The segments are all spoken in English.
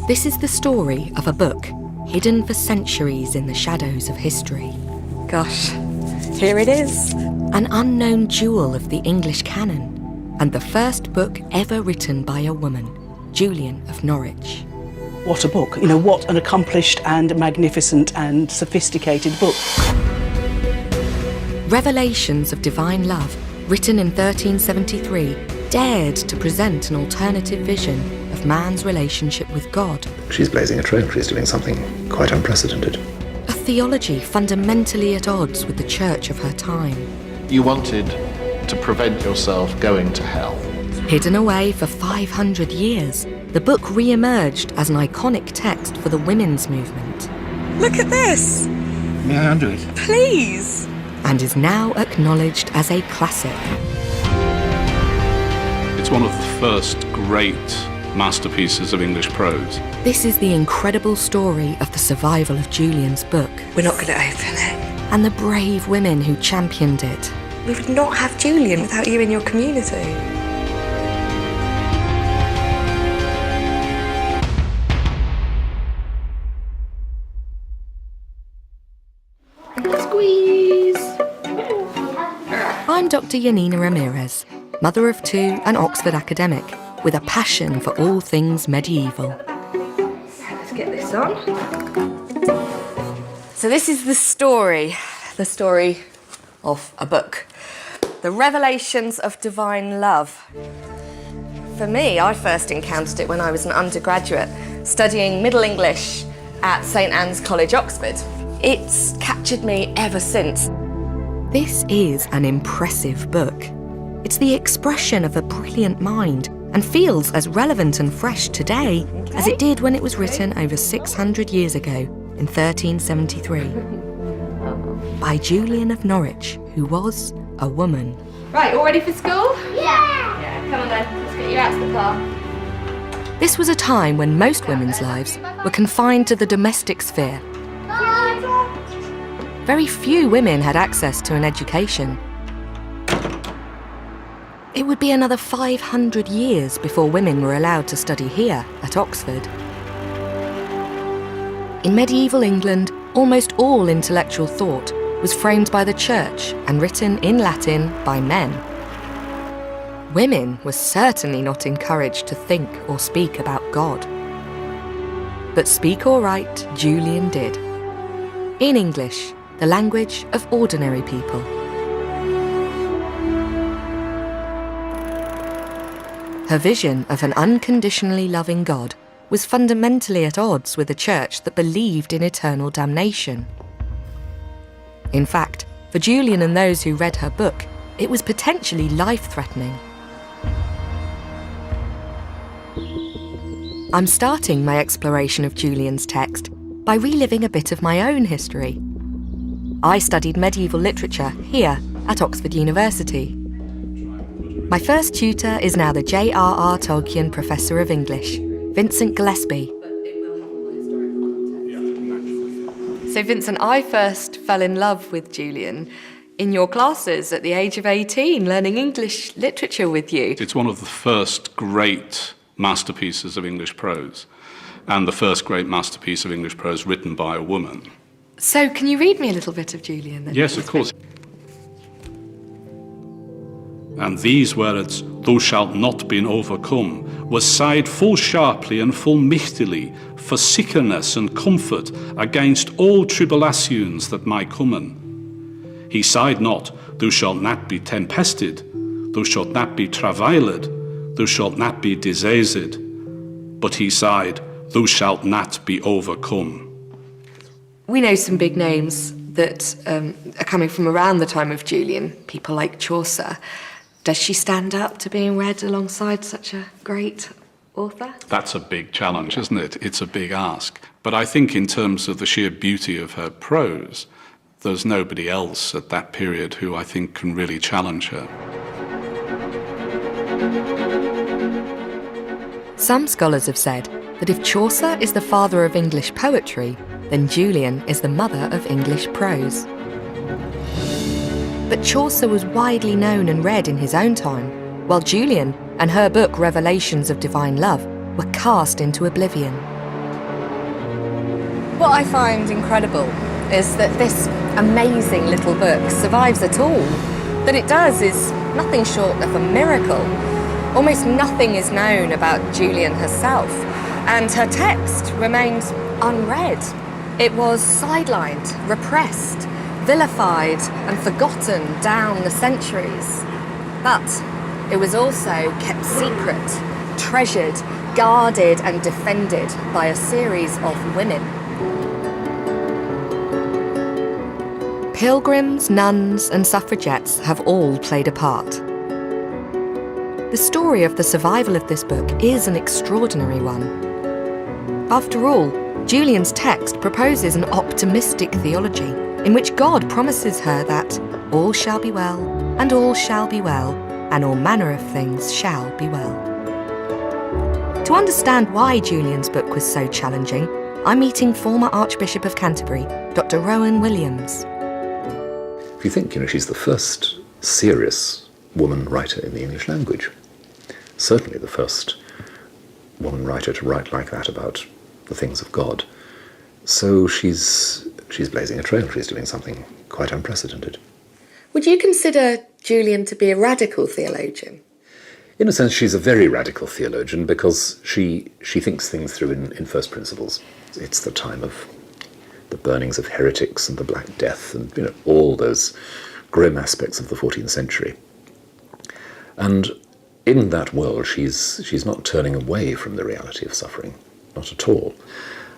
This is the story of a book hidden for centuries in the shadows of history. Gosh, here it is. An unknown jewel of the English canon, and the first book ever written by a woman, Julian of Norwich. What a book. You know, what an accomplished and magnificent and sophisticated book. Revelations of Divine Love, written in 1373, dared to present an alternative vision of man's relationship with God. She's blazing a trail. She's doing something quite unprecedented. A theology fundamentally at odds with the church of her time. You wanted to prevent yourself going to hell. Hidden away for 500 years, the book re-emerged as an iconic text for the women's movement. Look at this. May I undo it? Please. And is now acknowledged as a classic. It's one of the first great masterpieces of English prose. This is the incredible story of the survival of Julian's book. We're not going to open it. And the brave women who championed it. We would not have Julian without you in your community. Squeeze! I'm Dr. Yanina Ramirez, mother of two, an Oxford academic, with a passion for all things medieval. Let's get this on. So this is the story of a book. The Revelations of Divine Love. For me, I first encountered it when I was an undergraduate, studying Middle English at St Anne's College, Oxford. It's captured me ever since. This is an impressive book. It's the expression of a brilliant mind and feels as relevant and fresh today as it did when it was written over 600 years ago in 1373 by Julian of Norwich, who was a woman. Right, all ready for school? Yeah, come on then, let's get you out to the car. This was a time when most women's lives were confined to the domestic sphere. Very few women had access to an education. It would be another 500 years before women were allowed to study here at Oxford. In medieval England, almost all intellectual thought was framed by the church and written in Latin by men. Women were certainly not encouraged to think or speak about God. But speak or write, Julian did. In English, the language of ordinary people. Her vision of an unconditionally loving God was fundamentally at odds with a church that believed in eternal damnation. In fact, for Julian and those who read her book, it was potentially life-threatening. I'm starting my exploration of Julian's text by reliving a bit of my own history. I studied medieval literature here at Oxford University. My first tutor is now the J.R.R. Tolkien Professor of English, Vincent Gillespie. So Vincent, I first fell in love with Julian in your classes at the age of 18, learning English literature with you. It's one of the first great masterpieces of English prose, and the first great masterpiece of English prose written by a woman. So can you read me a little bit of Julian then? Yes, of course. And these words, "Thou shalt not be overcome," was sighed full sharply and full michtily for sickerness and comfort against all tribulations that might comen. He sighed not, "Thou shalt not be tempested, thou shalt not be travailed, thou shalt not be diseased," but he sighed, "Thou shalt not be overcome." We know some big names that are coming from around the time of Julian, people like Chaucer. Does she stand up to being read alongside such a great author? That's a big challenge, isn't it? It's a big ask. But I think in terms of the sheer beauty of her prose, there's nobody else at that period who I think can really challenge her. Some scholars have said that if Chaucer is the father of English poetry, then Julian is the mother of English prose. But Chaucer was widely known and read in his own time, while Julian and her book Revelations of Divine Love were cast into oblivion. What I find incredible is that this amazing little book survives at all. That it does is nothing short of a miracle. Almost nothing is known about Julian herself, and her text remains unread. It was sidelined, repressed, vilified and forgotten down the centuries. But it was also kept secret, treasured, guarded and defended by a series of women. Pilgrims, nuns and suffragettes have all played a part. The story of the survival of this book is an extraordinary one. After all, Julian's text proposes an optimistic theology in which God promises her that all shall be well, and all shall be well, and all manner of things shall be well. To understand why Julian's book was so challenging, I'm meeting former Archbishop of Canterbury, Dr. Rowan Williams. If you think, she's the first serious woman writer in the English language. Certainly the first woman writer to write like that about the things of God. So she's blazing a trail. She's doing something quite unprecedented. Would you consider Julian to be a radical theologian? In a sense, she's a very radical theologian because she thinks things through in first principles. It's the time of the burnings of heretics and the Black Death and all those grim aspects of the 14th century. And in that world, she's not turning away from the reality of suffering, not at all.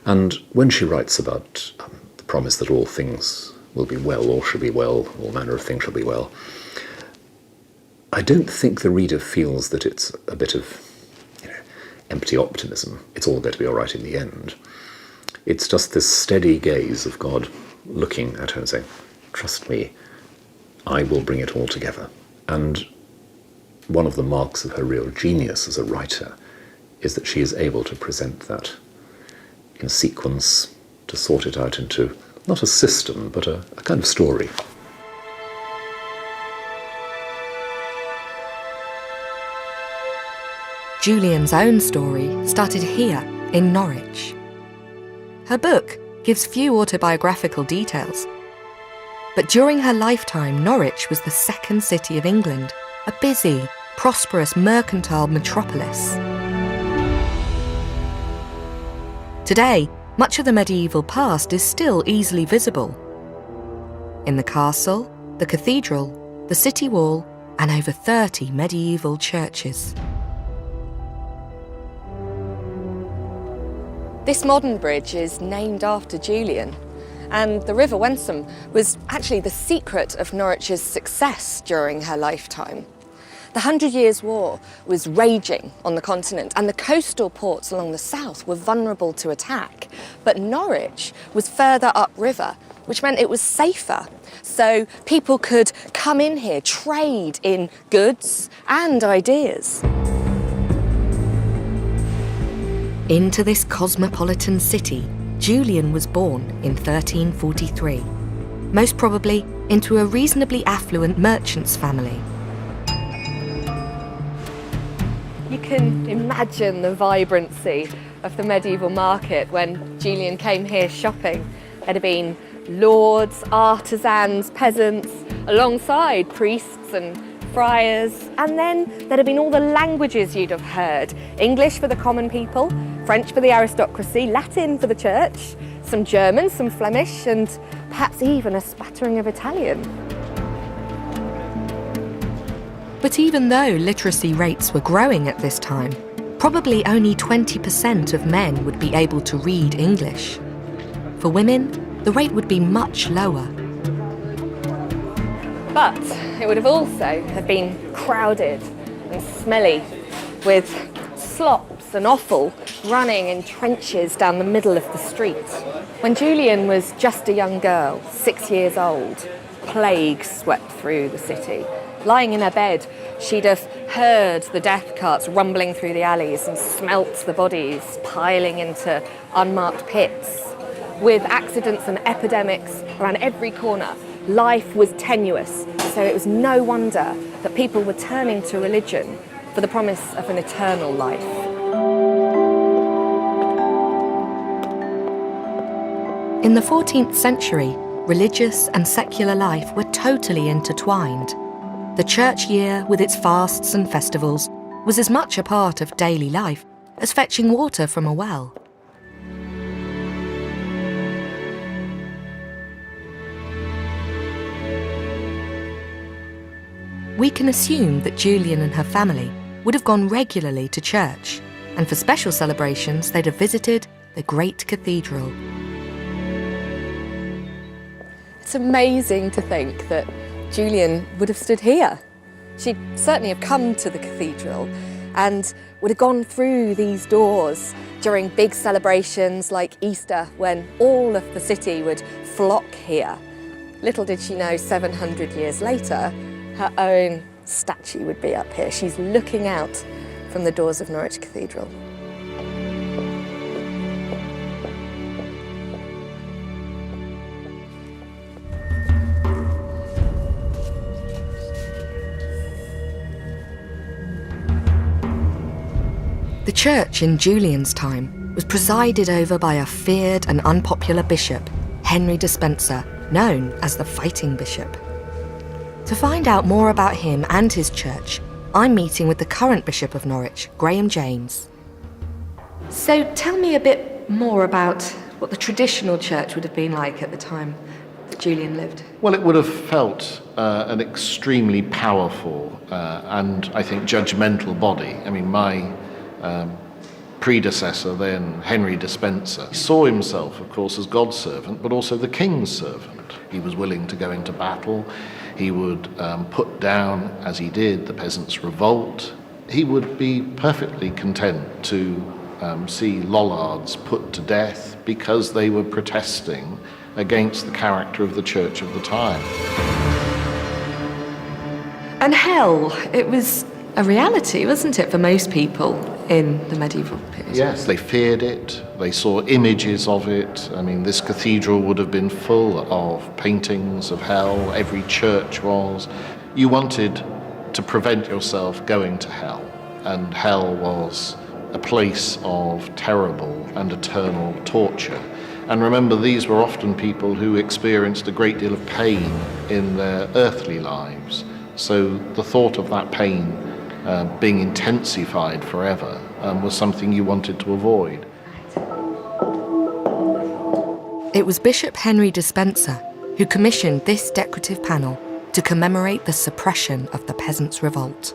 And when she writes about the promise that all things will be well, all shall be well, all manner of things shall be well, I don't think the reader feels that it's a bit of empty optimism. It's all going to be all right in the end. It's just this steady gaze of God looking at her and saying, trust me, I will bring it all together. And one of the marks of her real genius as a writer is that she is able to present that in sequence, to sort it out into not a system, but a kind of story. Julian's own story started here in Norwich. Her book gives few autobiographical details, but during her lifetime, Norwich was the second city of England, a busy, prosperous mercantile metropolis. Today, much of the medieval past is still easily visible. In the castle, the cathedral, the city wall, and over 30 medieval churches. This modern bridge is named after Julian, and the River Wensum was actually the secret of Norwich's success during her lifetime. The 100 Years' War was raging on the continent, and the coastal ports along the south were vulnerable to attack. But Norwich was further upriver, which meant it was safer. So people could come in here, trade in goods and ideas. Into this cosmopolitan city, Julian was born in 1343, most probably into a reasonably affluent merchant's family. You can imagine the vibrancy of the medieval market when Julian came here shopping. There'd have been lords, artisans, peasants, alongside priests and friars. And then there'd have been all the languages you'd have heard. English for the common people, French for the aristocracy, Latin for the church, some German, some Flemish, and perhaps even a spattering of Italian. But even though literacy rates were growing at this time, probably only 20% of men would be able to read English. For women, the rate would be much lower. But it would have also have been crowded and smelly, with slops and offal running in trenches down the middle of the street. When Julian was just a young girl, 6 years old, plague swept through the city. Lying in her bed, she'd have heard the death carts rumbling through the alleys and smelt the bodies piling into unmarked pits. With accidents and epidemics around every corner, life was tenuous, so it was no wonder that people were turning to religion for the promise of an eternal life. In the 14th century, religious and secular life were totally intertwined. The church year, with its fasts and festivals, was as much a part of daily life as fetching water from a well. We can assume that Julian and her family would have gone regularly to church, and for special celebrations they'd have visited the great cathedral. It's amazing to think that Julian would have stood here. She'd certainly have come to the cathedral and would have gone through these doors during big celebrations like Easter, when all of the city would flock here. Little did she know, 700 years later, her own statue would be up here. She's looking out from the doors of Norwich Cathedral. The church in Julian's time was presided over by a feared and unpopular bishop, Henry Despenser, known as the Fighting Bishop. To find out more about him and his church, I'm meeting with the current Bishop of Norwich, Graham James. So tell me a bit more about what the traditional church would have been like at the time that Julian lived. Well, it would have felt an extremely powerful and, I think, judgmental body. I mean, my predecessor then, Henry Despenser, saw himself, of course, as God's servant, but also the king's servant. He was willing to go into battle. He would put down, as he did, the peasants' revolt. He would be perfectly content to see Lollards put to death because they were protesting against the character of the church of the time. And hell, it was a reality, wasn't it, for most people in the medieval period? Yes, they feared it. They saw images of it. I mean, this cathedral would have been full of paintings of hell. Every church was. You wanted to prevent yourself going to hell. And hell was a place of terrible and eternal torture. And remember, these were often people who experienced a great deal of pain in their earthly lives. So the thought of that pain being intensified forever was something you wanted to avoid. It was Bishop Henry Despenser who commissioned this decorative panel to commemorate the suppression of the peasants' revolt.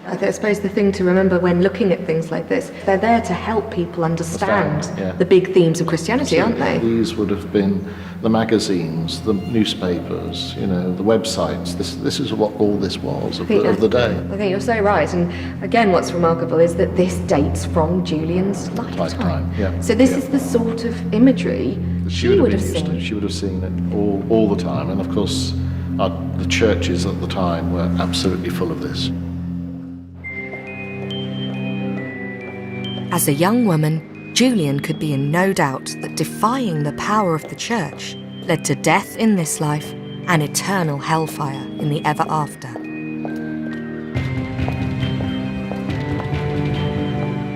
I suppose the thing to remember when looking at things like this, they're there to help people understand the big themes of Christianity, aren't they? These would have been the magazines, the newspapers, the websites. This is what all this was of the day. I think you're so right. And again, what's remarkable is that this dates from Julian's lifetime. Yeah. So this is the sort of imagery she would have seen. She would have seen it all the time. And of course, the churches at the time were absolutely full of this. As a young woman, Julian could be in no doubt that defying the power of the church led to death in this life and eternal hellfire in the ever after.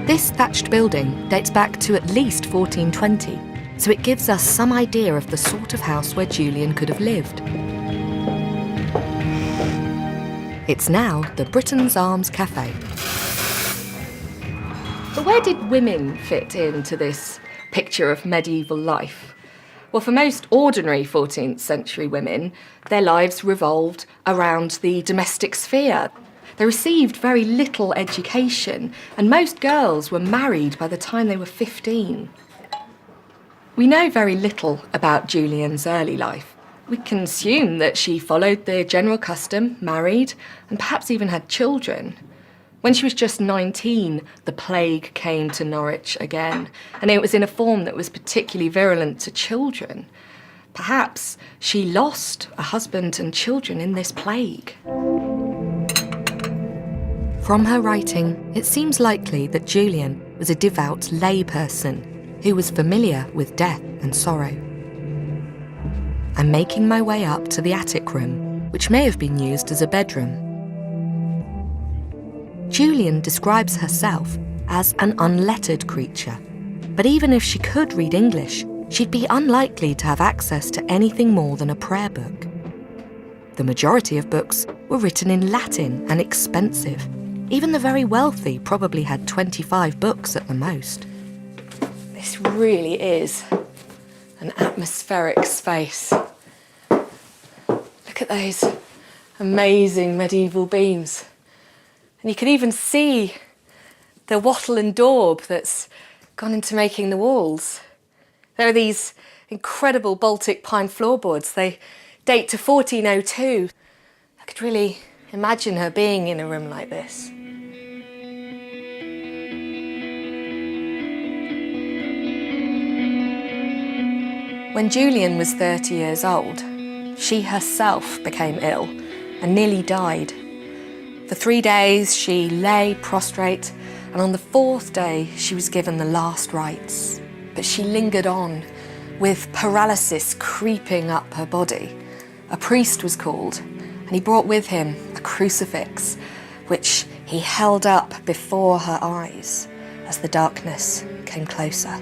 This thatched building dates back to at least 1420, so it gives us some idea of the sort of house where Julian could have lived. It's now the Britain's Arms Cafe. But where did women fit into this picture of medieval life? Well, for most ordinary 14th century women, their lives revolved around the domestic sphere. They received very little education, and most girls were married by the time they were 15. We know very little about Julian's early life. We can assume that she followed the general custom, married, and perhaps even had children. When she was just 19, the plague came to Norwich again, and it was in a form that was particularly virulent to children. Perhaps she lost a husband and children in this plague. From her writing, it seems likely that Julian was a devout layperson who was familiar with death and sorrow. I'm making my way up to the attic room, which may have been used as a bedroom. Julian describes herself as an unlettered creature, but even if she could read English, she'd be unlikely to have access to anything more than a prayer book. The majority of books were written in Latin and expensive. Even the very wealthy probably had 25 books at the most. This really is an atmospheric space. Look at those amazing medieval beams. And you can even see the wattle and daub that's gone into making the walls. There are these incredible Baltic pine floorboards. They date to 1402. I could really imagine her being in a room like this. When Julian was 30 years old, she herself became ill and nearly died. For 3 days she lay prostrate, and on the 4th day she was given the last rites. But she lingered on, with paralysis creeping up her body. A priest was called, and he brought with him a crucifix, which he held up before her eyes as the darkness came closer.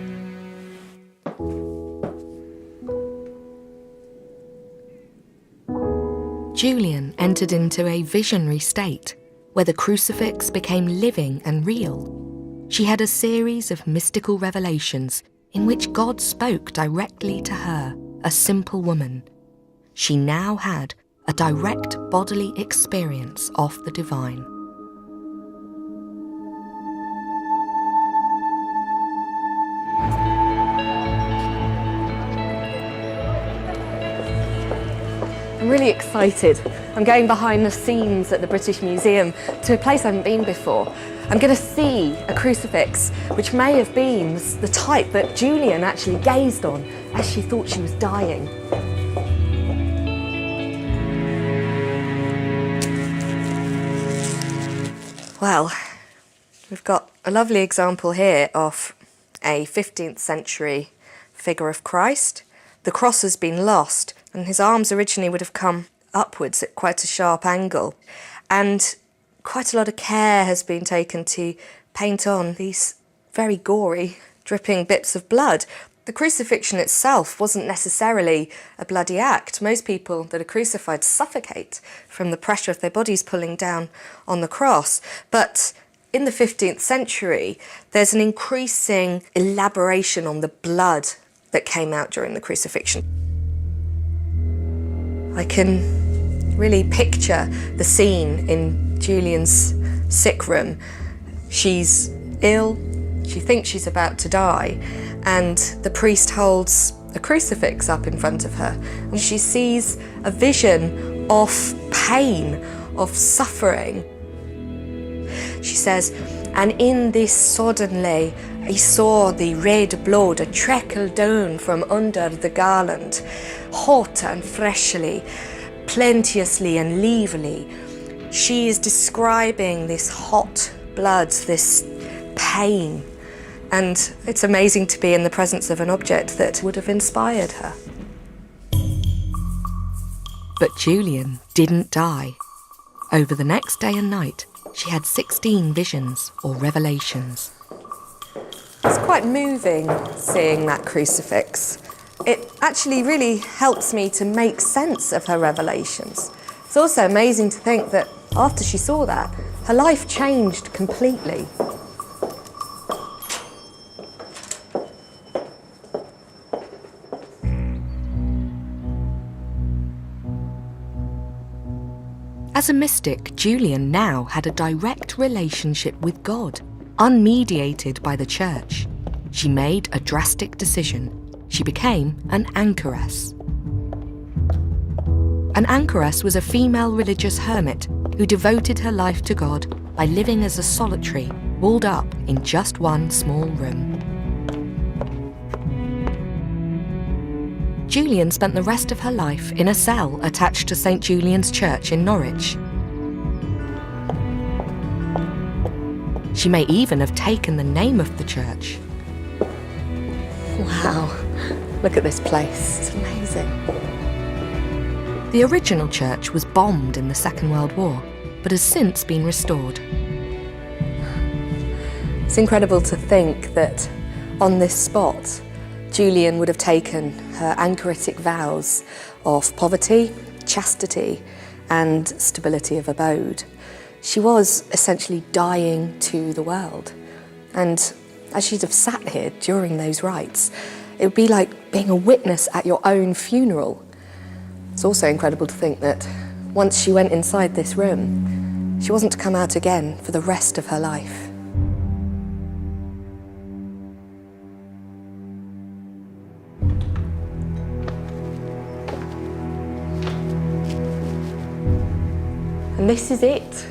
Julian entered into a visionary state where the crucifix became living and real. She had a series of mystical revelations in which God spoke directly to her, a simple woman. She now had a direct bodily experience of the divine. I'm really excited. I'm going behind the scenes at the British Museum to a place I haven't been before. I'm going to see a crucifix which may have been the type that Julian actually gazed on as she thought she was dying. Well, we've got a lovely example here of a 15th century figure of Christ. The cross has been lost, and his arms originally would have come upwards at quite a sharp angle. And quite a lot of care has been taken to paint on these very gory, dripping bits of blood. The crucifixion itself wasn't necessarily a bloody act. Most people that are crucified suffocate from the pressure of their bodies pulling down on the cross. But in the 15th century, there's an increasing elaboration on the blood that came out during the crucifixion. I can really picture the scene in Julian's sick room. She's ill, she thinks she's about to die, and the priest holds a crucifix up in front of her. And she sees a vision of pain, of suffering. She says, and in this suddenly I saw the red blood a trickle down from under the garland, hot and freshly, plenteously and leavely. She is describing this hot blood, this pain, and it's amazing to be in the presence of an object that would have inspired her. But Julian didn't die. Over the next day and night, she had 16 visions or revelations. It's quite moving seeing that crucifix. It actually really helps me to make sense of her revelations. It's also amazing to think that after she saw that, her life changed completely. As a mystic, Julian now had a direct relationship with God, unmediated by the church. She made a drastic decision. She became an anchoress. An anchoress was a female religious hermit who devoted her life to God by living as a solitary, walled up in just one small room. Julian spent the rest of her life in a cell attached to St. Julian's Church in Norwich. She may even have taken the name of the church. Wow, look at this place, it's amazing. The original church was bombed in the Second World War, but has since been restored. It's incredible to think that on this spot, Julian would have taken her anchoritic vows of poverty, chastity, and stability of abode. She was essentially dying to the world. And as she'd have sat here during those rites, it would be like being a witness at your own funeral. It's also incredible to think that once she went inside this room, she wasn't to come out again for the rest of her life. And this is it,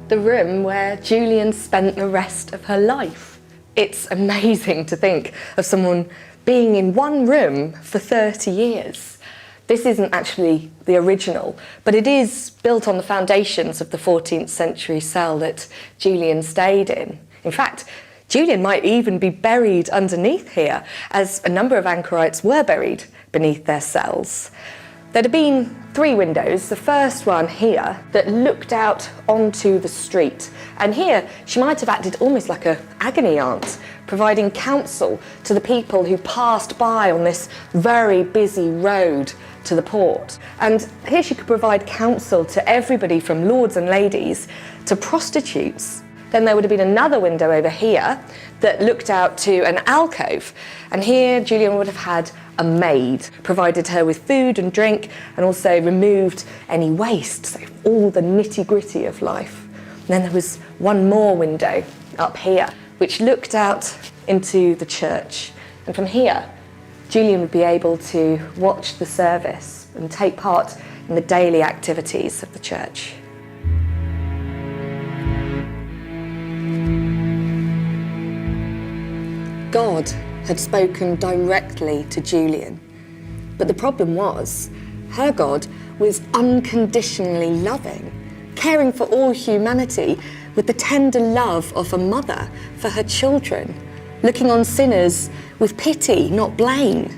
the room where Julian spent the rest of her life. It's amazing to think of someone being in one room for 30 years. This isn't actually the original, but it is built on the foundations of the 14th century cell that Julian stayed in. In fact, Julian might even be buried underneath here, as a number of anchorites were buried beneath their cells. There'd have been 3 windows, the first one here that looked out onto the street. And here she might have acted almost like an agony aunt, providing counsel to the people who passed by on this very busy road to the port. And here she could provide counsel to everybody from lords and ladies to prostitutes. Then there would have been another window over here that looked out to an alcove. And here Julian would have had a maid, provided her with food and drink, and also removed any waste, so all the nitty-gritty of life. And then there was one more window up here, which looked out into the church. And from here, Julian would be able to watch the service and take part in the daily activities of the church. God had spoken directly to Julian, but the problem was, her God was unconditionally loving, caring for all humanity with the tender love of a mother for her children, looking on sinners with pity, not blame.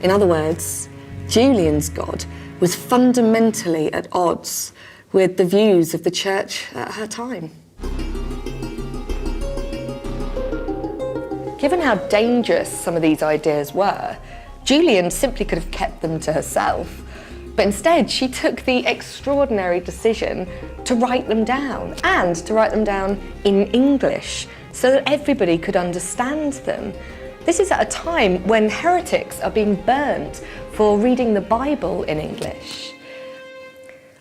In other words, Julian's God was fundamentally at odds with the views of the church at her time. Given how dangerous some of these ideas were, Julian simply could have kept them to herself. But instead, she took the extraordinary decision to write them down, and to write them down in English, so that everybody could understand them. This is at a time when heretics are being burnt for reading the Bible in English.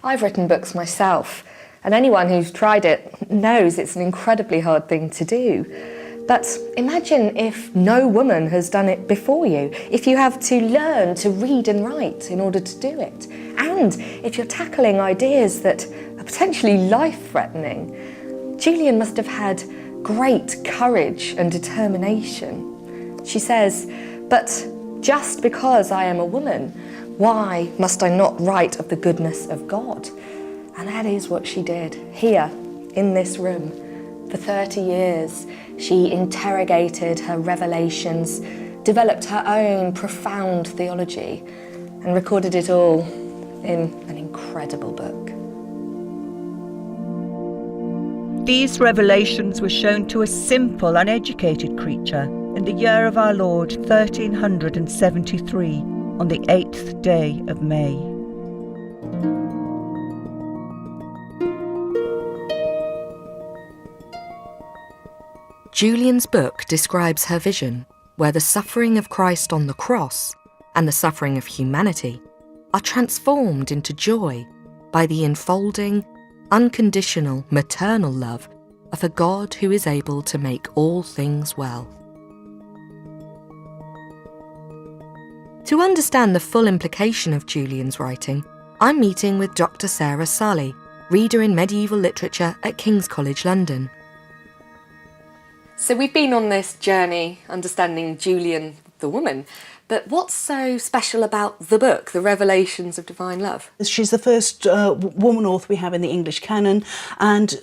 I've written books myself, and anyone who's tried it knows it's an incredibly hard thing to do. But imagine if no woman has done it before you, if you have to learn to read and write in order to do it, and if you're tackling ideas that are potentially life-threatening. Julian must have had great courage and determination. She says, "But just because I am a woman, why must I not write of the goodness of God?" And that is what she did, here, in this room. For 30 years, she interrogated her revelations, developed her own profound theology, and recorded it all in an incredible book. These revelations were shown to a simple, uneducated creature in the year of our Lord 1373, on the 8th day of May. Julian's book describes her vision, where the suffering of Christ on the cross and the suffering of humanity are transformed into joy by the enfolding, unconditional, maternal love of a God who is able to make all things well. To understand the full implication of Julian's writing, I'm meeting with Dr. Sarah Sully, reader in medieval literature at King's College London. So we've been on this journey understanding Julian the woman, but what's so special about the book, The Revelations of Divine Love? She's the first woman author we have in the English canon, and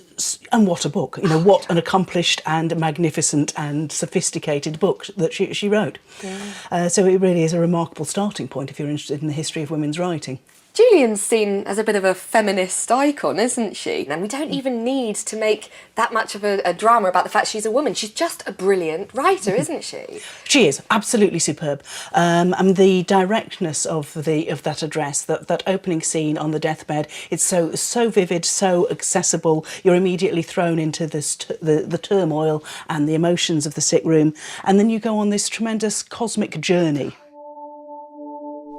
what a book! You know, what an accomplished and magnificent and sophisticated book that she wrote. Yeah. So it really is a remarkable starting point if you're interested in the history of women's writing. Julian's seen as a bit of a feminist icon, isn't she? And we don't even need to make that much of a drama about the fact she's a woman. She's just a brilliant writer, isn't she? She is absolutely superb, and the directness of that address, that opening scene on the deathbed, it's so vivid, so accessible. You're immediately thrown into the turmoil and the emotions of the sick room, and then you go on this tremendous cosmic journey.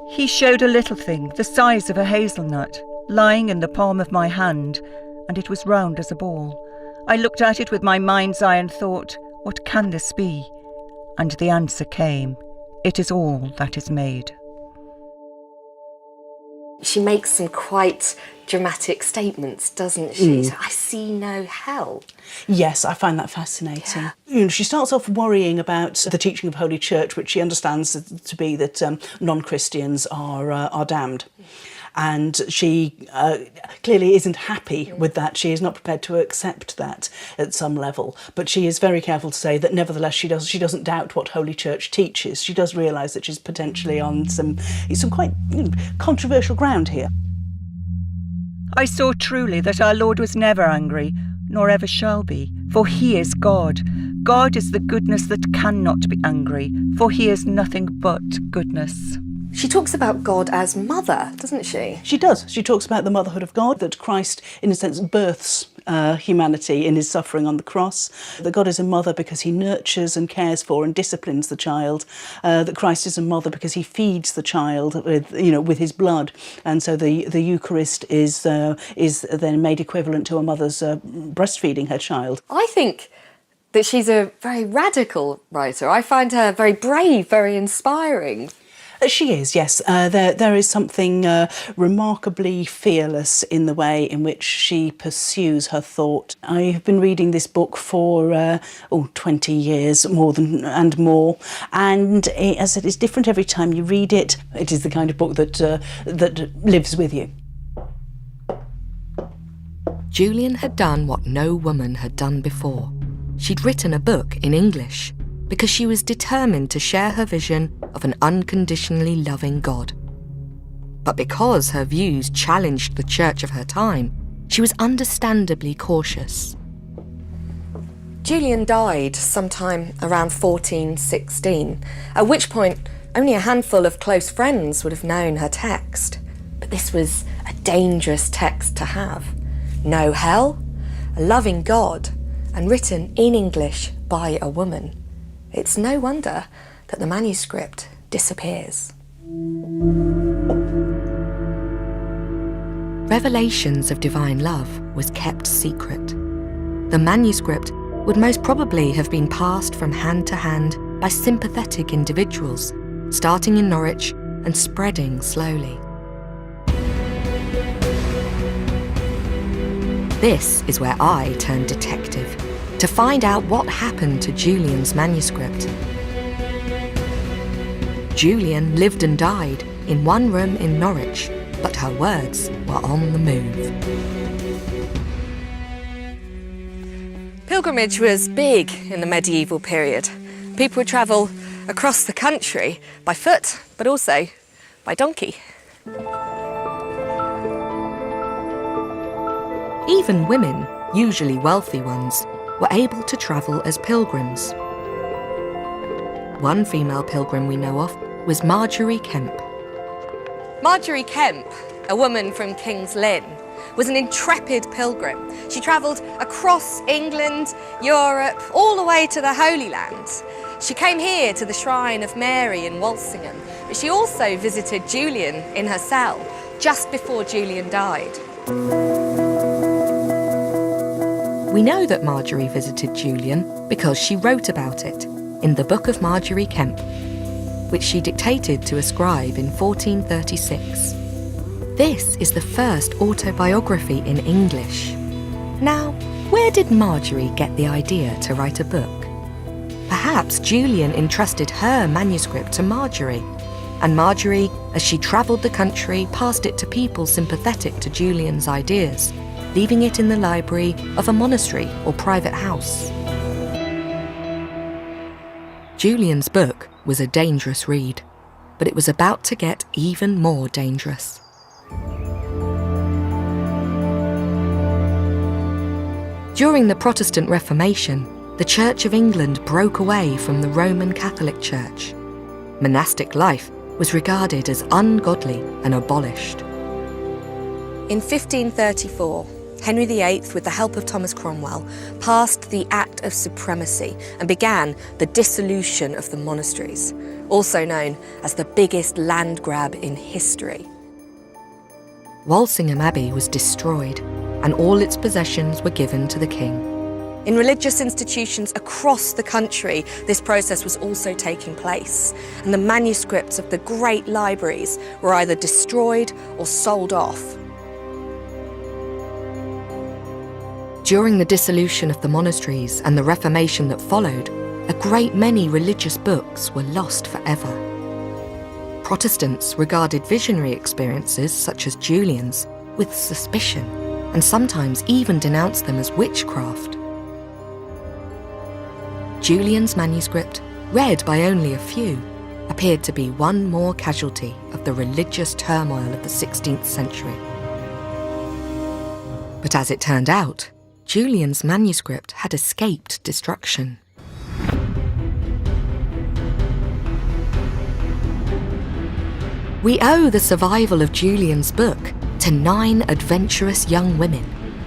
He showed a little thing, the size of a hazelnut, lying in the palm of my hand, and it was round as a ball. I looked at it with my mind's eye and thought, what can this be? And the answer came, it is all that is made. She makes some quite dramatic statements, doesn't she? So, I see no hell. Yes, I find that fascinating. Yeah. She starts off worrying about the teaching of Holy Church, which she understands to be that non-Christians are damned. And she clearly isn't happy with that. She is not prepared to accept that at some level. But she is very careful to say that nevertheless she doesn't doubt what Holy Church teaches. She does realise that she's potentially on some quite controversial ground here. I saw truly that our Lord was never angry, nor ever shall be, for he is God. God is the goodness that cannot be angry, for he is nothing but goodness. She talks about God as mother, doesn't she? She does. She talks about the motherhood of God, that Christ, in a sense, births humanity in his suffering on the cross, that God is a mother because he nurtures and cares for and disciplines the child, that Christ is a mother because he feeds the child with his blood, and so the Eucharist is then made equivalent to a mother's breastfeeding her child. I think that she's a very radical writer. I find her very brave, very inspiring. She is, yes. There is something remarkably fearless in the way in which she pursues her thought. I have been reading this book for 20 years, and more. And as I said, it's different every time you read it. It is the kind of book that lives with you. Julian had done what no woman had done before. She'd written a book in English, because she was determined to share her vision of an unconditionally loving God. But because her views challenged the church of her time, she was understandably cautious. Julian died sometime around 1416, at which point only a handful of close friends would have known her text. But this was a dangerous text to have. No hell, a loving God, and written in English by a woman. It's no wonder that the manuscript disappears. Revelations of Divine Love was kept secret. The manuscript would most probably have been passed from hand to hand by sympathetic individuals, starting in Norwich and spreading slowly. This is where I turned detective, to find out what happened to Julian's manuscript. Julian lived and died in one room in Norwich, but her words were on the move. Pilgrimage was big in the medieval period. People would travel across the country by foot, but also by donkey. Even women, usually wealthy ones, were able to travel as pilgrims. One female pilgrim we know of was Marjorie Kemp. Marjorie Kemp, a woman from King's Lynn, was an intrepid pilgrim. She travelled across England, Europe, all the way to the Holy Land. She came here to the shrine of Mary in Walsingham, but she also visited Julian in her cell just before Julian died. We know that Marjorie visited Julian because she wrote about it in the Book of Marjorie Kemp, which she dictated to a scribe in 1436. This is the first autobiography in English. Now, where did Marjorie get the idea to write a book? Perhaps Julian entrusted her manuscript to Marjorie, and Marjorie, as she travelled the country, passed it to people sympathetic to Julian's ideas, leaving it in the library of a monastery or private house. Julian's book was a dangerous read, but it was about to get even more dangerous. During the Protestant Reformation, the Church of England broke away from the Roman Catholic Church. Monastic life was regarded as ungodly and abolished. In 1534, Henry VIII, with the help of Thomas Cromwell, passed the Act of Supremacy and began the dissolution of the monasteries, also known as the biggest land grab in history. Walsingham Abbey was destroyed, and all its possessions were given to the king. In religious institutions across the country, this process was also taking place, and the manuscripts of the great libraries were either destroyed or sold off. During the dissolution of the monasteries and the Reformation that followed, a great many religious books were lost forever. Protestants regarded visionary experiences such as Julian's with suspicion, and sometimes even denounced them as witchcraft. Julian's manuscript, read by only a few, appeared to be one more casualty of the religious turmoil of the 16th century. But as it turned out, Julian's manuscript had escaped destruction. We owe the survival of Julian's book to 9 adventurous young women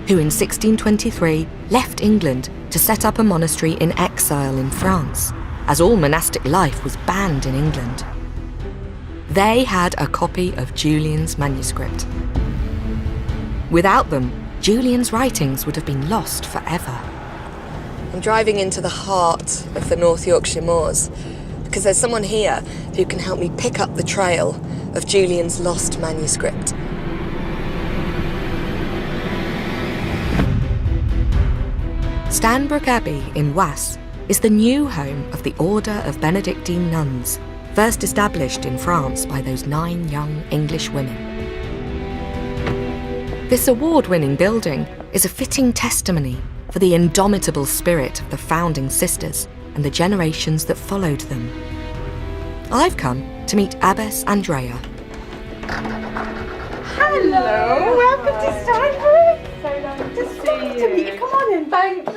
who in 1623 left England to set up a monastery in exile in France, as all monastic life was banned in England. They had a copy of Julian's manuscript. Without them, Julian's writings would have been lost forever. I'm driving into the heart of the North Yorkshire moors because there's someone here who can help me pick up the trail of Julian's lost manuscript. Stanbrook Abbey in Wass is the new home of the Order of Benedictine Nuns, first established in France by those 9 young English women. This award-winning building is a fitting testimony for the indomitable spirit of the founding sisters and the generations that followed them. I've come to meet Abbess Andrea. Hello, welcome to Steinberg. So nice to see you. Come on in, thank you.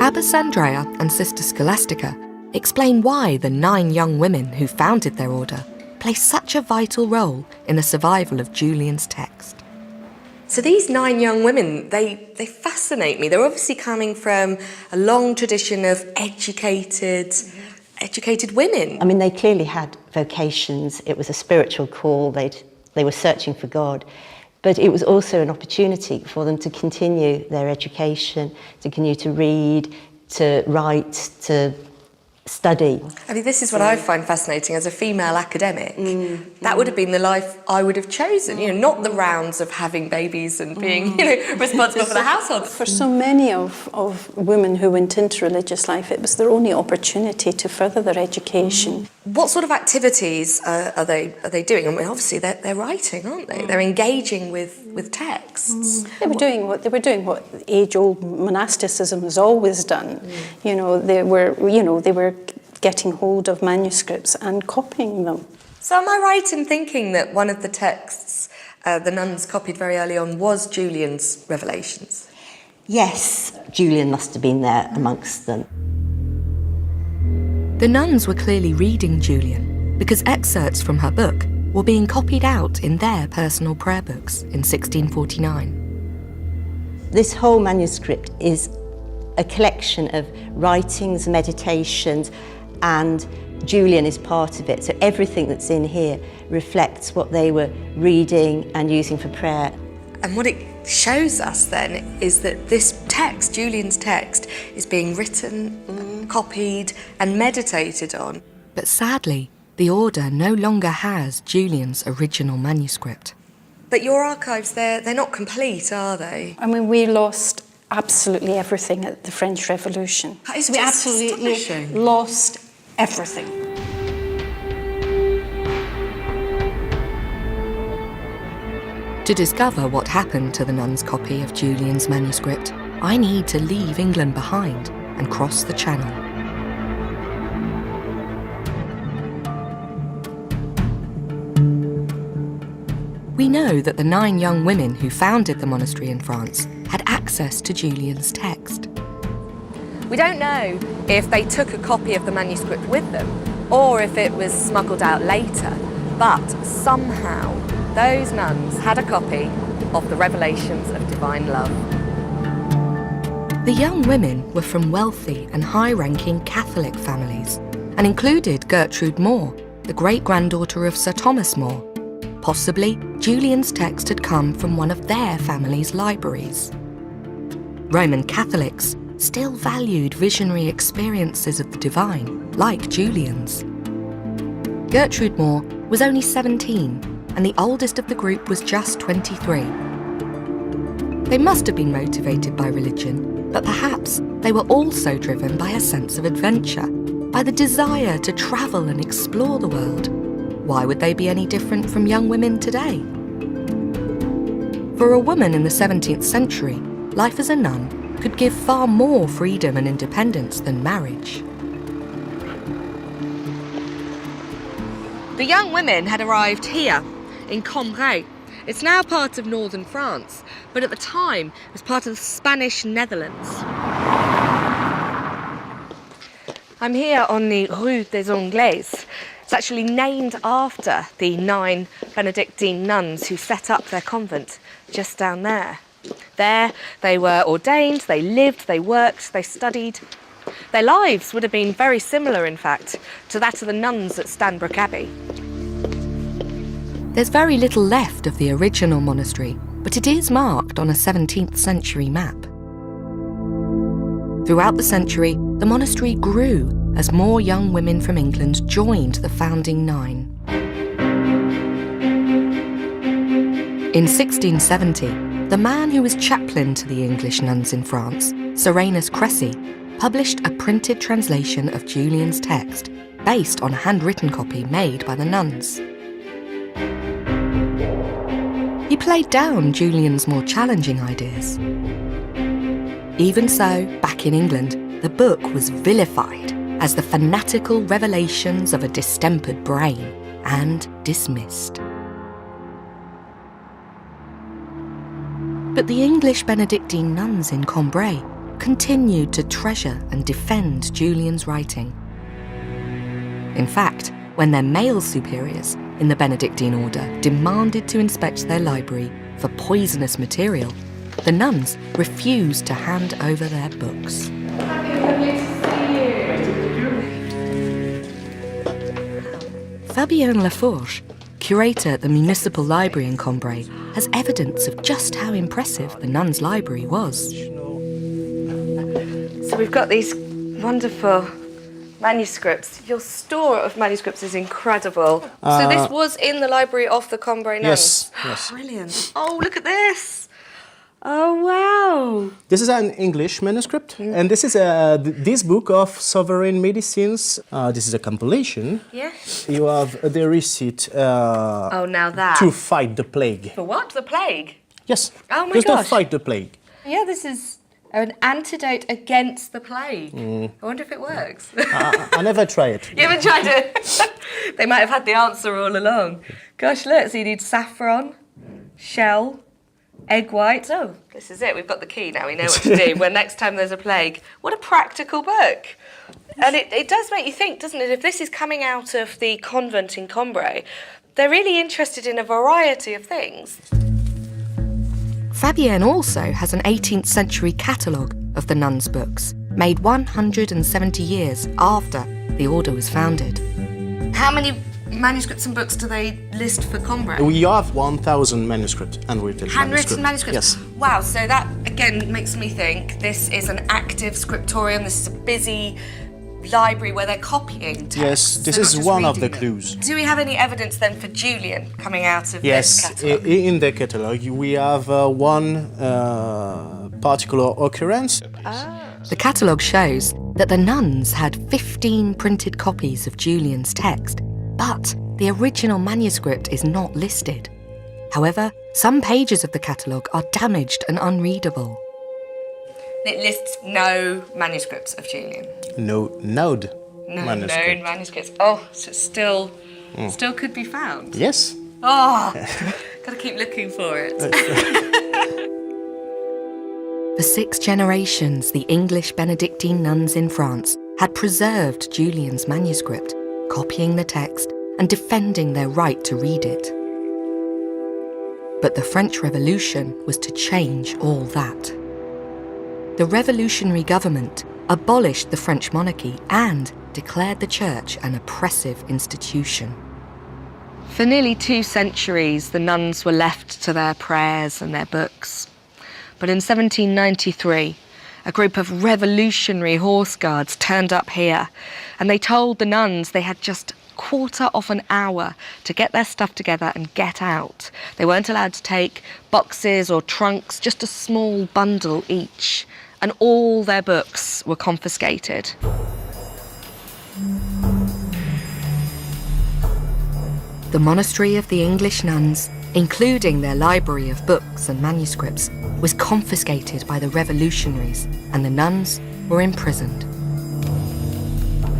Abbess Andrea and Sister Scholastica explain why the 9 young women who founded their order play such a vital role in the survival of Julian's text. So these 9 young women, they fascinate me. They're obviously coming from a long tradition of educated women. I mean, they clearly had vocations. It was a spiritual call. They were searching for God. But it was also an opportunity for them to continue their education, to continue to read, to write, to study. I mean, this is what I find fascinating as a female academic. That would have been the life I would have chosen, not the rounds of having babies and being, responsible for the household. For so many of women who went into religious life, it was their only opportunity to further their education. What sort of activities are they doing? I mean, obviously they're writing, aren't they? They're engaging with texts. They were doing what age-old monasticism has always done. They were getting hold of manuscripts and copying them. So am I right in thinking that one of the texts the nuns copied very early on was Julian's Revelations? Yes, Julian must have been there amongst them. The nuns were clearly reading Julian because excerpts from her book were being copied out in their personal prayer books in 1649. This whole manuscript is a collection of writings, meditations, and Julian is part of it. So everything that's in here reflects what they were reading and using for prayer. And what it shows us then is that this text, Julian's text, is being written, copied and meditated on But sadly, the order no longer has Julian's original manuscript. But your archives, they're not complete, are they? I mean, we lost absolutely everything at the French Revolution. That is We just absolutely astonishing. lost everything. To discover what happened to the nun's copy of Julian's manuscript, I need to leave England behind and cross the Channel. We know that the 9 young women who founded the monastery in France had access to Julian's text. We don't know if they took a copy of the manuscript with them or if it was smuggled out later, but somehow those nuns had a copy of the Revelations of Divine Love. The young women were from wealthy and high-ranking Catholic families and included Gertrude More, the great-granddaughter of Sir Thomas More. Possibly, Julian's text had come from one of their family's libraries. Roman Catholics still valued visionary experiences of the divine, like Julian's. Gertrude More was only 17, and the oldest of the group was just 23. They must have been motivated by religion, but perhaps they were also driven by a sense of adventure, by the desire to travel and explore the world. Why would they be any different from young women today? For a woman in the 17th century, life as a nun could give far more freedom and independence than marriage. The young women had arrived here in Cambrai. It's now part of northern France, but at the time it was part of the Spanish Netherlands. I'm here on the Rue des Anglais. It's actually named after the 9 Benedictine nuns who set up their convent just down there. There they were ordained, they lived, they worked, they studied. Their lives would have been very similar, in fact, to that of the nuns at Stanbrook Abbey. There's very little left of the original monastery, but it is marked on a 17th century map. Throughout the century, the monastery grew as more young women from England joined the founding 9. In 1670, the man who was chaplain to the English nuns in France, Serenus Cressy, published a printed translation of Julian's text based on a handwritten copy made by the nuns. He played down Julian's more challenging ideas. Even so, back in England, the book was vilified as the fanatical revelations of a distempered brain and dismissed. But the English Benedictine nuns in Cambrai continued to treasure and defend Julian's writing. In fact, when their male superiors in the Benedictine order demanded to inspect their library for poisonous material, the nuns refused to hand over their books. Fabienne Laforge, curator at the Municipal Library in Cambrai, has evidence of just how impressive the nuns' library was. So we've got these wonderful manuscripts. Your store of manuscripts is incredible. So this was in the library of the Cambrai nuns? Yes. Brilliant. Oh, look at this. Oh, wow. This is an English manuscript, and this is this book of sovereign medicines. This is a compilation. Yes. You have the receipt Oh, now that. to fight the plague. For what? The plague? Yes. Oh, my Just to gosh. fight the plague. Yeah, this is an antidote against the plague. I wonder if it works. I never try it. You haven't tried it? They might have had the answer all along. Gosh, look, so you need saffron, shell, egg whites. Oh, this is it. We've got the key now. We know what to do when next time there's a plague. What a practical book. And it does make you think, doesn't it? If this is coming out of the convent in Cambrai, they're really interested in a variety of things. Fabienne also has an 18th century catalogue of the nuns' books, made 170 years after the order was founded. How many manuscripts and books do they list for Cambrai? We have 1,000 manuscripts, handwritten manuscripts? Yes. Wow, so that again makes me think this is an active scriptorium, this is a busy library where they're copying texts. Yes, this They're is not just one of the reading them. clues. Do we have any evidence then for Julian coming out of this Yes, catalogue? in the catalogue we have one particular occurrence. The catalogue shows that the nuns had 15 printed copies of Julian's text, but the original manuscript is not listed. However, some pages of the catalogue are damaged and unreadable. It lists no manuscripts of Julian. No manuscript. Known manuscripts. Oh, so it still could be found. Yes. Oh, gotta keep looking for it. For 6 generations, the English Benedictine nuns in France had preserved Julian's manuscript, copying the text and defending their right to read it. But the French Revolution was to change all that. The revolutionary government abolished the French monarchy and declared the church an oppressive institution. For nearly 2 centuries, the nuns were left to their prayers and their books. But in 1793, a group of revolutionary horse guards turned up here, and they told the nuns they had just quarter of an hour to get their stuff together and get out. They weren't allowed to take boxes or trunks, just a small bundle each, and all their books were confiscated. The monastery of the English nuns, including their library of books and manuscripts, was confiscated by the revolutionaries, and the nuns were imprisoned.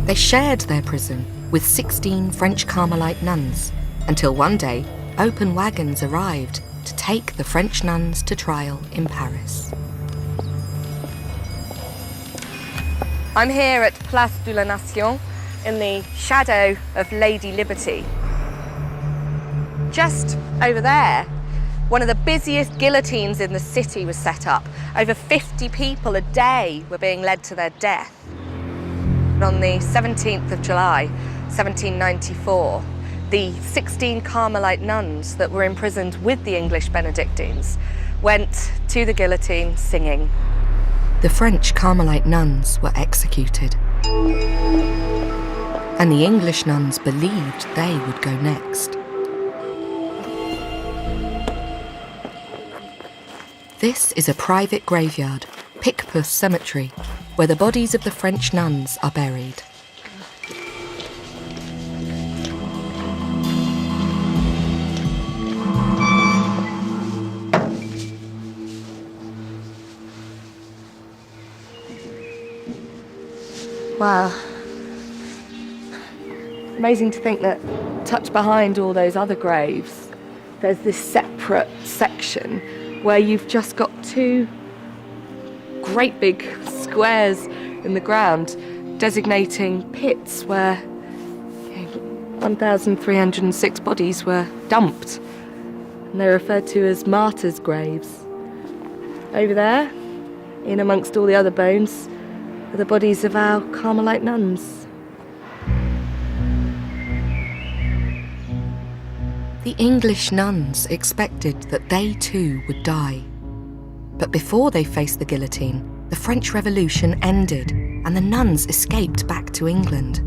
They shared their prison with 16 French Carmelite nuns, until one day open wagons arrived to take the French nuns to trial in Paris. I'm here at Place de la Nation in the shadow of Lady Liberty. Just over there, one of the busiest guillotines in the city was set up. Over 50 people a day were being led to their death. On the 17th of July, 1794, the 16 Carmelite nuns that were imprisoned with the English Benedictines went to the guillotine singing. The French Carmelite nuns were executed, and the English nuns believed they would go next. This is a private graveyard, Picpus Cemetery, where the bodies of the French nuns are buried. Wow. Amazing to think that tucked behind all those other graves, there's this separate section where you've just got 2 great big squares in the ground designating pits where 1,306 bodies were dumped. And they're referred to as martyrs' graves. Over there, in amongst all the other bones, are the bodies of our Carmelite nuns. The English nuns expected that they too would die. But before they faced the guillotine, the French Revolution ended and the nuns escaped back to England.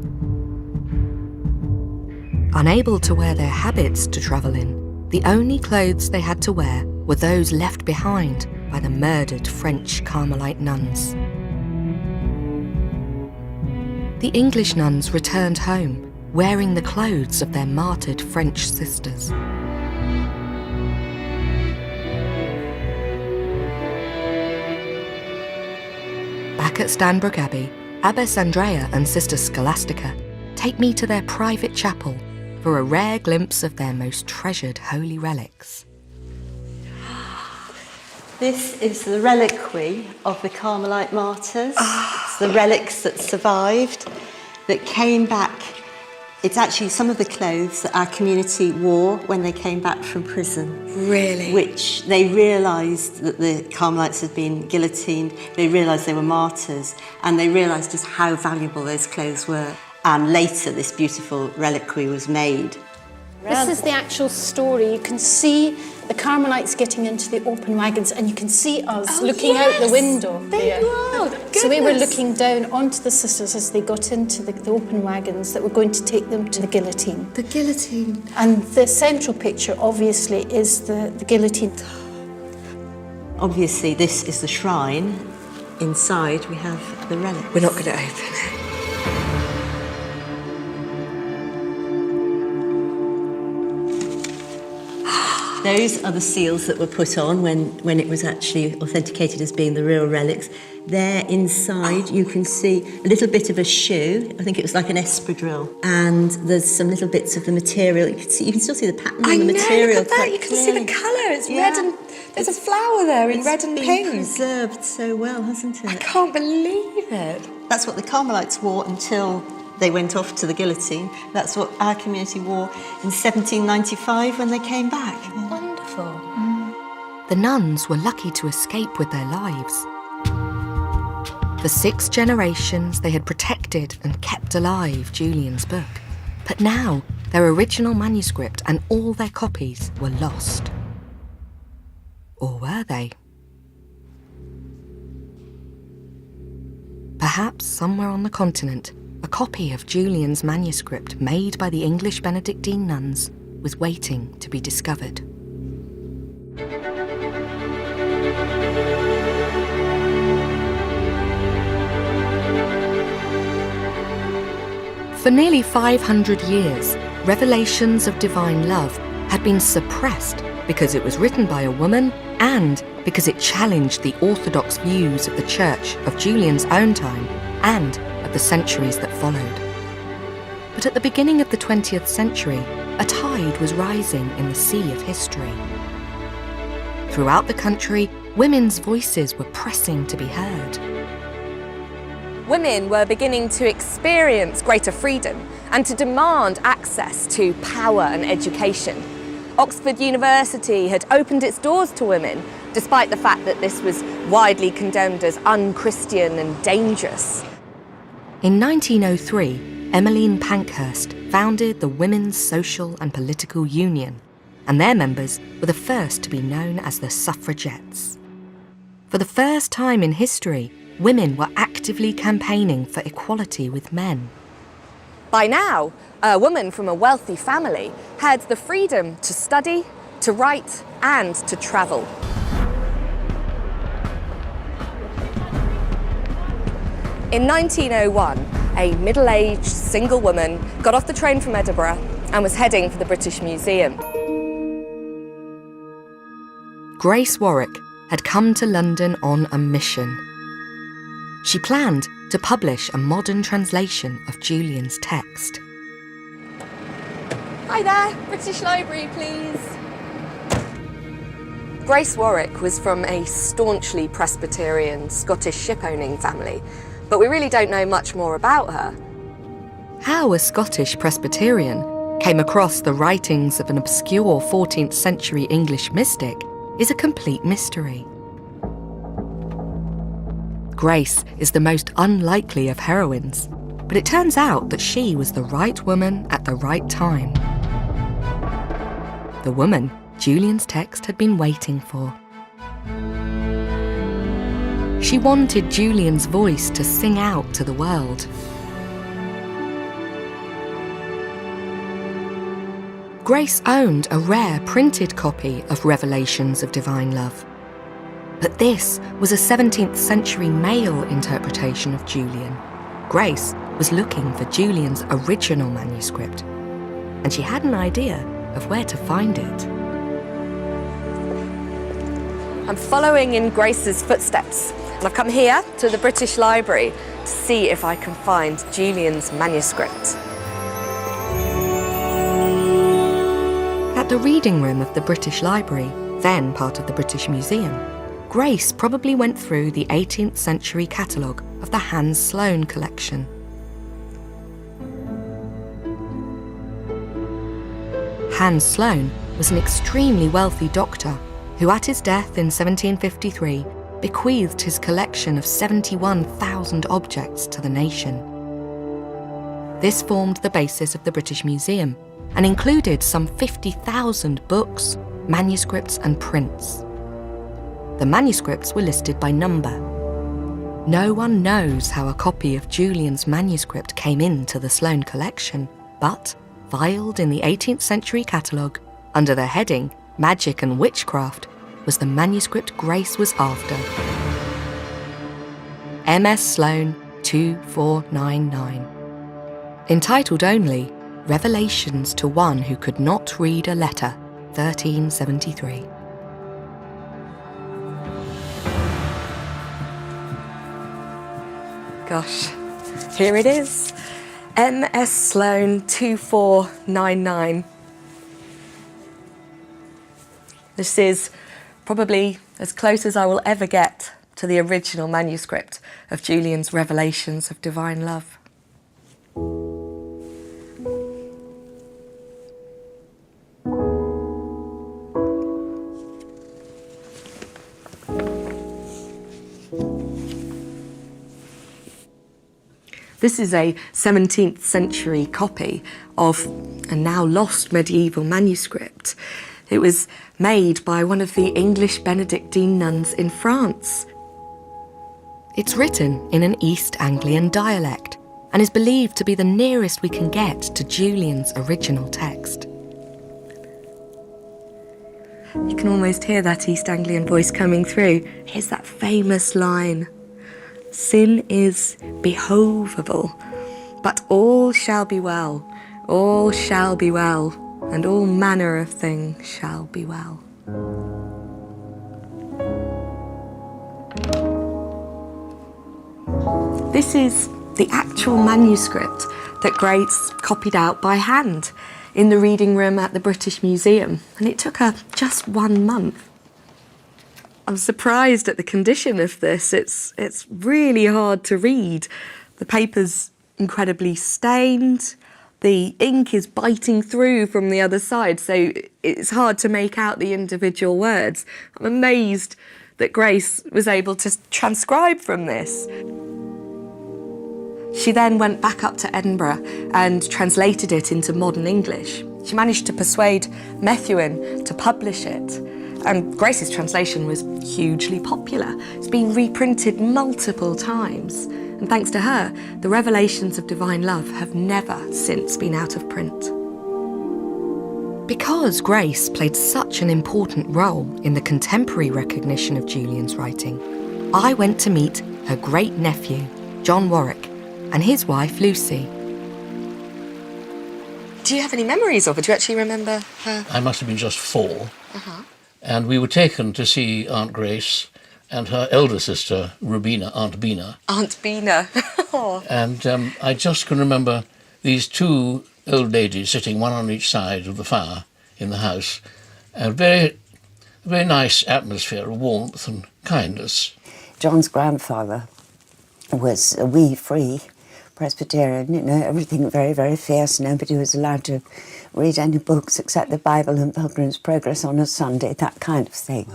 Unable to wear their habits to travel in, the only clothes they had to wear were those left behind by the murdered French Carmelite nuns. The English nuns returned home, wearing the clothes of their martyred French sisters. Back at Stanbrook Abbey, Abbess Andrea and Sister Scholastica take me to their private chapel for a rare glimpse of their most treasured holy relics. This is the reliquary of the Carmelite martyrs. It's the relics that survived, that came back. It's actually some of the clothes that our community wore when they came back from prison. Really? Which they realised that the Carmelites had been guillotined, they realised they were martyrs, and they realised just how valuable those clothes were. And later this beautiful reliquary was made. This is the actual story. You can see the Carmelites getting into the open wagons, and you can see us looking out the window there. So we were looking down onto the sisters as they got into the open wagons that were going to take them to the guillotine. The guillotine. And the central picture, obviously, is the guillotine. Obviously, this is the shrine. Inside, we have the relics. We're not going to open it. Those are the seals that were put on when it was actually authenticated as being the real relics. There inside you can see a little bit of a shoe. I think it was like an espadrille. And there's some little bits of the material. You can still see the pattern on the material. Look at that. You can see the colour. It's red and there's a flower there in red and pink. It's been preserved so well, hasn't it? I can't believe it. That's what the Carmelites wore until they went off to the guillotine. That's what our community wore in 1795 when they came back. Wonderful. The nuns were lucky to escape with their lives. For 6 generations, they had protected and kept alive Julian's book. But now, their original manuscript and all their copies were lost. Or were they? Perhaps somewhere on the continent, a copy of Julian's manuscript made by the English Benedictine nuns was waiting to be discovered. For nearly 500 years, Revelations of Divine Love had been suppressed because it was written by a woman and because it challenged the orthodox views of the Church of Julian's own time and of the centuries that followed. But at the beginning of the 20th century, a tide was rising in the sea of history. Throughout the country, women's voices were pressing to be heard. Women were beginning to experience greater freedom and to demand access to power and education. Oxford University had opened its doors to women, despite the fact that this was widely condemned as unchristian and dangerous. In 1903, Emmeline Pankhurst founded the Women's Social and Political Union, and their members were the first to be known as the suffragettes. For the first time in history, women were actively campaigning for equality with men. By now, a woman from a wealthy family had the freedom to study, to write, and to travel. In 1901, a middle-aged single woman got off the train from Edinburgh and was heading for the British Museum. Grace Warwick had come to London on a mission. She planned to publish a modern translation of Julian's text. Hi there, British Library, please. Grace Warwick was from a staunchly Presbyterian Scottish ship-owning family, but we really don't know much more about her. How a Scottish Presbyterian came across the writings of an obscure 14th century English mystic is a complete mystery. Grace is the most unlikely of heroines, but it turns out that she was the right woman at the right time. The woman Julian's text had been waiting for. She wanted Julian's voice to sing out to the world. Grace owned a rare printed copy of Revelations of Divine Love. But this was a 17th century male interpretation of Julian. Grace was looking for Julian's original manuscript, and she had an idea of where to find it. I'm following in Grace's footsteps. I've come here to the British Library to see if I can find Julian's manuscript. At the reading room of the British Library, then part of the British Museum, Grace probably went through the 18th century catalogue of the Hans Sloane collection. Hans Sloane was an extremely wealthy doctor who, at his death in 1753, bequeathed his collection of 71,000 objects to the nation. This formed the basis of the British Museum and included some 50,000 books, manuscripts and prints. The manuscripts were listed by number. No one knows how a copy of Julian's manuscript came into the Sloane collection, but filed in the 18th century catalogue under the heading Magic and Witchcraft was the manuscript Grace was after. MS Sloane 2499. Entitled only Revelations to One Who Could Not Read a Letter, 1373. Gosh, here it is. MS Sloane 2499. This is probably as close as I will ever get to the original manuscript of Julian's Revelations of Divine Love. This is a 17th century copy of a now lost medieval manuscript. It was made by one of the English Benedictine nuns in France. It's written in an East Anglian dialect and is believed to be the nearest we can get to Julian's original text. You can almost hear that East Anglian voice coming through. Here's that famous line. Sin is behovable, but all shall be well, and all manner of things shall be well. This is the actual manuscript that Grace copied out by hand in the reading room at the British Museum, and it took her just 1 month. I'm surprised at the condition of this. It's really hard to read. The paper's incredibly stained. The ink is biting through from the other side, so it's hard to make out the individual words. I'm amazed that Grace was able to transcribe from this. She then went back up to Edinburgh and translated it into modern English. She managed to persuade Methuen to publish it. And Grace's translation was hugely popular. It's been reprinted multiple times. And thanks to her, the Revelations of Divine Love have never since been out of print. Because Grace played such an important role in the contemporary recognition of Julian's writing, I went to meet her great-nephew, John Warwick, and his wife, Lucy. Do you have any memories of her? Do you actually remember her? I must have been just 4. And we were taken to see Aunt Grace and her elder sister, Rubina, Aunt Bina. Aunt Bina. And I just can remember these 2 old ladies sitting one on each side of the fire in the house. A very nice atmosphere of warmth and kindness. John's grandfather was a wee free Presbyterian, you know, everything very, very fierce. Nobody was allowed to read any books except the Bible and Pilgrim's Progress on a Sunday, that kind of thing.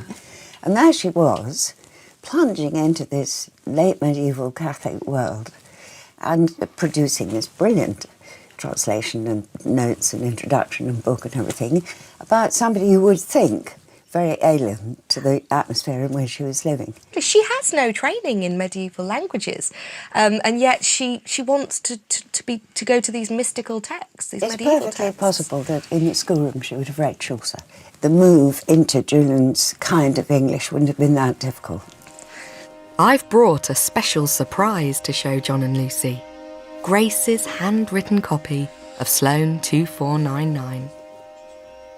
And there she was, plunging into this late medieval Catholic world and producing this brilliant translation and notes and introduction and book and everything about somebody you would think very alien to the atmosphere in which she was living. She has no training in medieval languages, and yet she wants to go to these mystical texts, these medieval texts. It's perfectly possible that in your schoolroom she would have read Chaucer. The move into Julian's kind of English wouldn't have been that difficult. I've brought a special surprise to show John and Lucy. Grace's handwritten copy of Sloane 2499.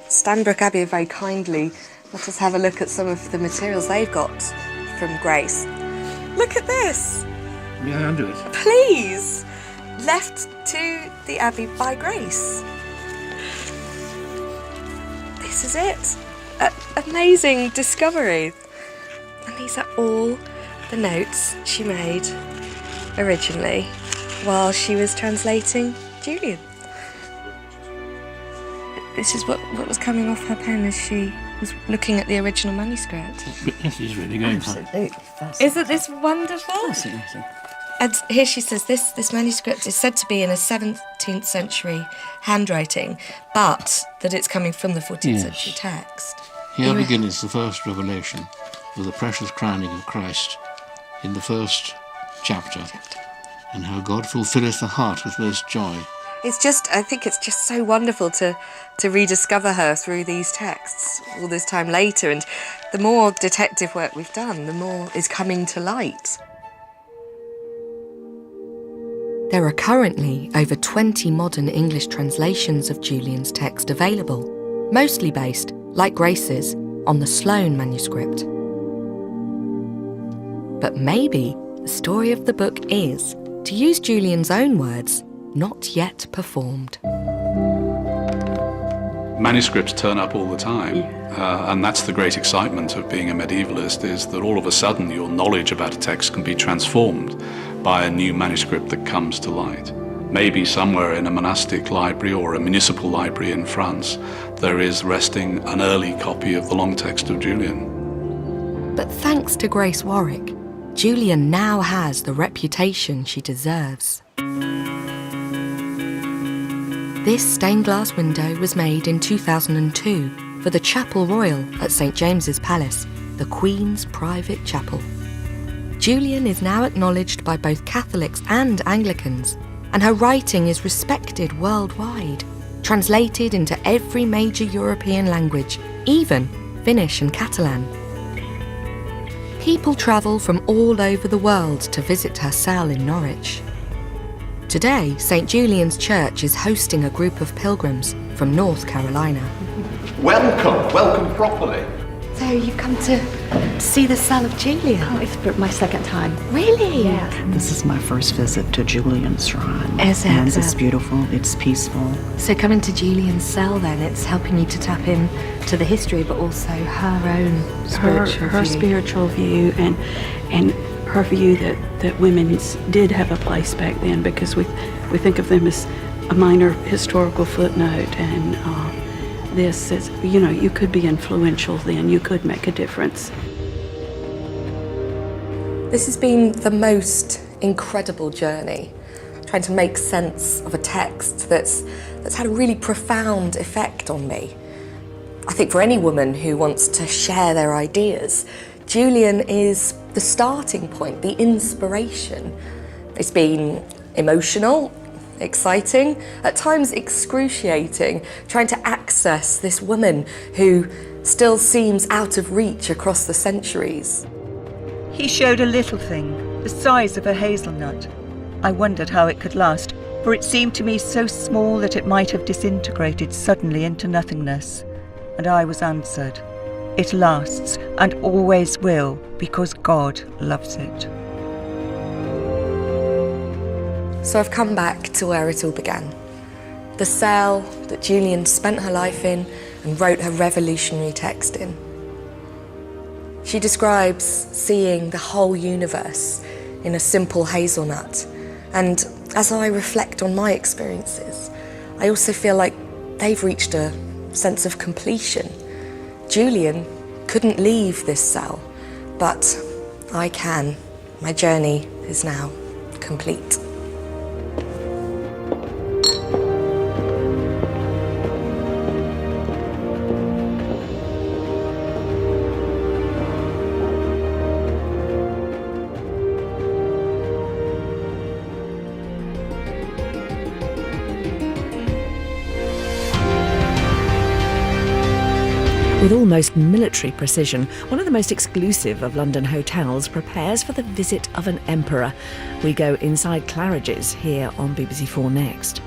Stanbrook Abbey are very kindly let us have a look at some of the materials they've got from Grace. Look at this! May I undo it? Please! Left to the Abbey by Grace. This is it. Amazing discovery. And these are all the notes she made originally while she was translating Julian. This is what was coming off her pen as she was looking at the original manuscript. This is really going Absolutely fascinating. Isn't this wonderful? Fascinating. And here she says this manuscript is said to be in a 17th century handwriting, but that it's coming from the 14th century text. Here begins the first revelation of the precious crowning of Christ in the first chapter, and how God fulfilleth the heart with most joy. I think it's just so wonderful to rediscover her through these texts all this time later, and the more detective work we've done, the more is coming to light. There are currently over 20 modern English translations of Julian's text available, mostly based, like Grace's, on the Sloane manuscript. But maybe the story of the book is, to use Julian's own words, not yet performed. Manuscripts turn up all the time, and that's the great excitement of being a medievalist, is that all of a sudden your knowledge about a text can be transformed by a new manuscript that comes to light. Maybe somewhere in a monastic library or a municipal library in France, there is resting an early copy of the long text of Julian. But thanks to Grace Warwick, Julian now has the reputation she deserves. This stained glass window was made in 2002 for the Chapel Royal at St James's Palace, the Queen's private chapel. Julian is now acknowledged by both Catholics and Anglicans, and her writing is respected worldwide, translated into every major European language, even Finnish and Catalan. People travel from all over the world to visit her cell in Norwich. Today, St Julian's Church is hosting a group of pilgrims from North Carolina. Welcome properly. So you've come to see the cell of Julian? Oh, it's my second time. Really? Yeah. This is my first visit to Julian's shrine. Is it? And it's beautiful, it's peaceful. So coming to Julian's cell then, it's helping you to tap in to the history, but also her own spiritual her view. spiritual view and her view that women did have a place back then, because we think of them as a minor historical footnote, and this is, you could be influential then, you could make a difference. This has been the most incredible journey, trying to make sense of a text that's had a really profound effect on me. I think for any woman who wants to share their ideas, Julian is the starting point, the inspiration. It's been emotional, exciting, at times excruciating, trying to access this woman who still seems out of reach across the centuries. He showed a little thing, the size of a hazelnut. I wondered how it could last, for it seemed to me so small that it might have disintegrated suddenly into nothingness. And I was answered. It lasts, and always will, because God loves it. So I've come back to where it all began. The cell that Julian spent her life in and wrote her revolutionary text in. She describes seeing the whole universe in a simple hazelnut. And as I reflect on my experiences, I also feel like they've reached a sense of completion. Julian couldn't leave this cell, but I can. My journey is now complete. With almost military precision, one of the most exclusive of London hotels prepares for the visit of an emperor. We go inside Claridge's here on BBC4 Next.